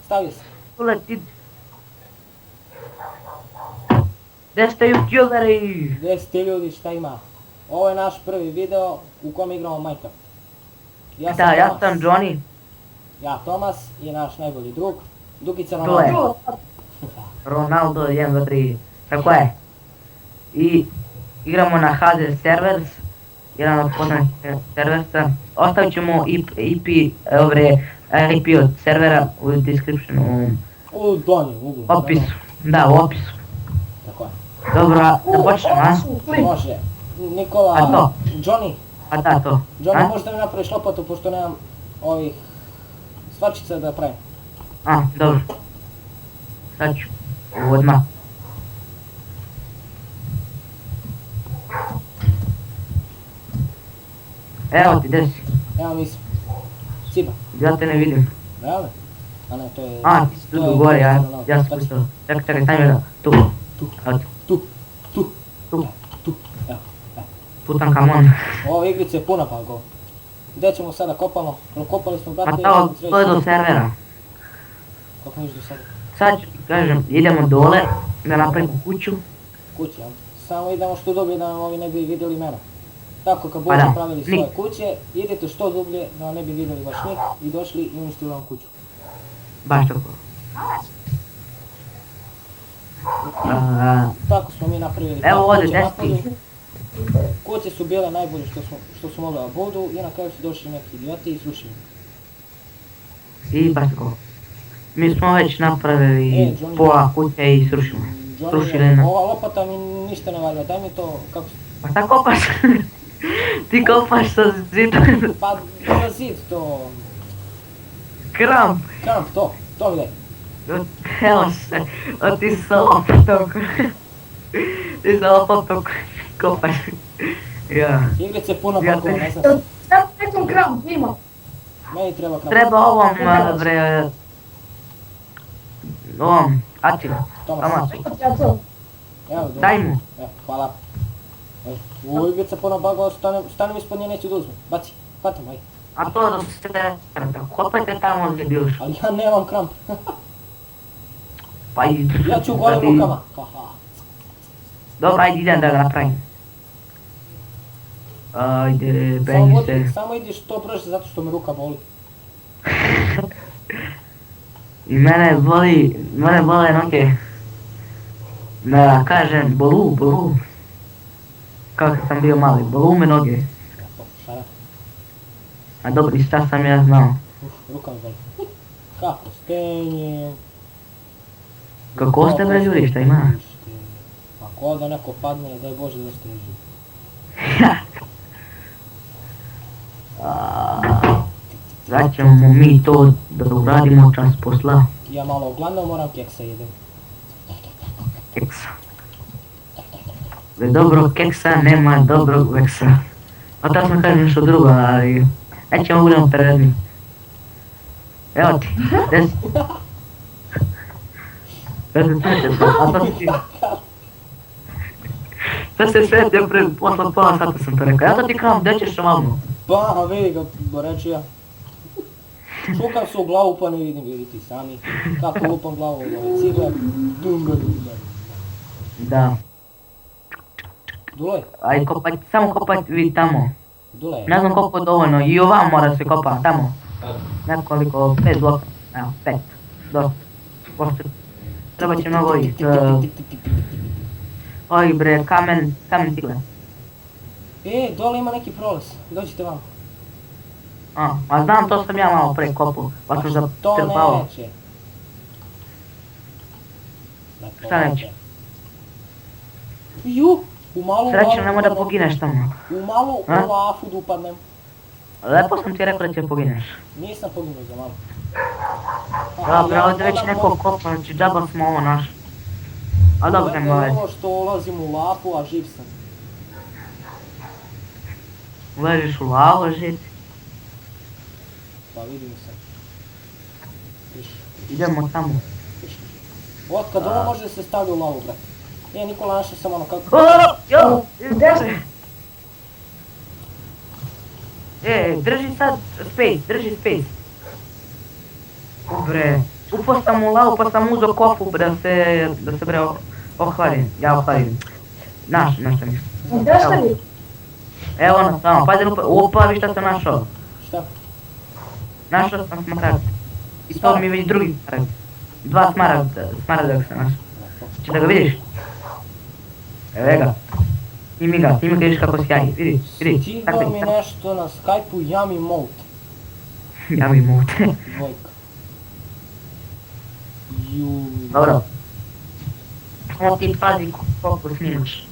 Stavio se. Kule ti... Gdje ste youtuberi? Gdje ste ljudi, šta ima? Ovo je naš prvi video u kom igramo Minecraft. Da, ja sam Johnny. Ja Tomas i naš najbolji drug. Dukica To je. Ronaldo. Ronaldo 1, 2, 3. Tako je. I igramo na HZ Servers. Jedan od poznanih serversa. Ostavit ćemo IP od servera u descriptionu. U donjem uglu. Opisu. Da, u opisu. Tako je. Dobro, da počnemo, a? Može. Nikola... A to? Johnny. A da, to. Johnny, A? možda mi napraviš lopatu, pošto nemam ovih stvarčica da pravim. A, dobro. Sad ću. Odmah. Evo ti, gdje si? Evo mislim. Ciba. Ja te ne vidim. Realno? A ne, to je... A, ti si tu to gore, je ja Ronaldo. spustio. Čekaj, stavi ga. Tu. Tu. Evo ti. Tu. Tu. Tu. Tu. Evo. Tutankamon. Ova igrica je puna pagova. Gdje ćemo sada kopamo? Kopali smo Pa brate... to je do servera. Kako miš do sada? Sad ću ti kažem, idemo dole da napravimo kuću. Kuće, jel? Samo idemo što dublje da nam ovi ne bi vidjeli mene. Tako kad Pa budete da, pravili nik. svoje kuće, idete što dublje da ne bi vidjeli baš nik i došli i uništili vam kuću. Baš tako. Tako smo mi napravili Evo par ovdje, kuća gdje napolju. si? Kuće su bile najbolje što su mogli da budu i na kraju su došli neki idioti i srušili. I baš tako. Mi smo već napravili Johnny. pola kuće i srušili. Srušili Johnny, nas. ova lopata mi ništa ne valja, daj mi to kako... Pa šta kopaš? Ti kopaš sa zidom. Pa za zid to... Kramp. Kramp, to mi daj. Evo se, a ti sa lopatom. Ti sa lopatom kopaš. Ja. Igrice je puno Ja pagova, te- ne znam. Ja nekom kramp ima. Meni treba kramp. Treba ovom, bre... Ovom, Atila. Tomas. Tomas. Ja to. Evo, dobro. Daj mu. Hvala. U igrica puno bagova, stanem ispod nje, neću da uzmem. Baci, hvatam, aj. A to da se... Kopajte tamo gdje bi ušli. Ali ja nemam kramp. Pa i... Ja ću golim rukama. Haha. Dobro, ajde idem da ga napravim. Ajde, benji se. Samo idi što brže zato što me ruka boli. I mene bole noge. Da kažem, bolu. Kako sam bio mali, bolu me noge. Šaraf. A dobro, i šta sam ja znao. Ruka me boli. Kako stenje. Kako ste bre ljudi, šta ima? Pa ko da neko padne, daj Bože da ste živi. Sad ćemo mi to da uradimo čas posla. Ja malo uglavnom moram keksa jedem. Keksa. Bez dobrog keksa nema dobrog veksa. A to sam kažem nešto drugo, ali... Nećemo budemo predni. Evo ti, gdje si? A to ti... Sad se sjetio posle pola sata sam to rekao. Ja to ti kram, gdje ćeš mamu? Pa, vidi ga, reći ja. Šukam se u glavu pa ne vidim, vidite sami. Kako lupam glavu od ove cigle. Dunga. Da. Dulej, Aj kopaj, samo kopaj vi tamo. Dulej. Ne znam koliko je dovoljno, i ovam mora se kopa, tamo. Nekoliko, 5 bloka. Evo, 5. Dosta. Pošto treba će mnogo ovih... Oj bre, kamen cigle. Dole ima neki prolaz, dođite vam. A znam, to sam ja malo pre kopao, pa sam To zatrpao. neće. Šta neće? Ju, u malu Srećno, nemoj da upadnem. pogineš tamo. U malu A? lafu da upadnem. Lepo sam ti rekao da će pogineš. Nisam poginuo za malo. Dobro, ovdje već neko kopa, znači džaba smo ovo našli. A dobro, nema Ovo veze. što ulazim u lafu, a živ sam. Ležiš u lavu, živ. Pa vidim se. Idemo tamo. Otkad ovo može da se stavlja u lavu, brate. Nikola, našao sam ono kako... Jo, Gdje si? drži sad space, drži space. Bre, Upao sam u lavu pa sam uzeo kofu da se bre ohladim. Ja ohladim. Znaš šta mislim. Gdje ste vi? Evo ono samo, pazi upa vi šta sam našao. Šta? Našao sam smaragd. I to mi je već drugi smaragd. Dva smaragda sam našao. Če da ga vidiš? Evo ga. Snimi ga vidiš kako sjaji, vidi. Stigao mi nešto na Skype-u Yummy Mode. Ja mi mogu. Dvojka. Ju. Dobro. Samo ti pazi koliko snimaš.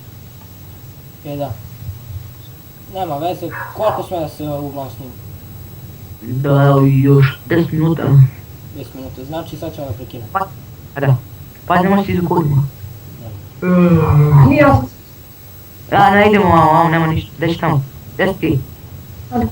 Da. Nema veze, koliko sme da se uglavnom snima? Da, evo još 10 minuta. 10 minuta, znači sad ćemo da prekinem. Pa da. Pazi, možeš ti izgubimo. Nije. Ne idemo, nema ništa. Gdje si tamo? Gdje si ti?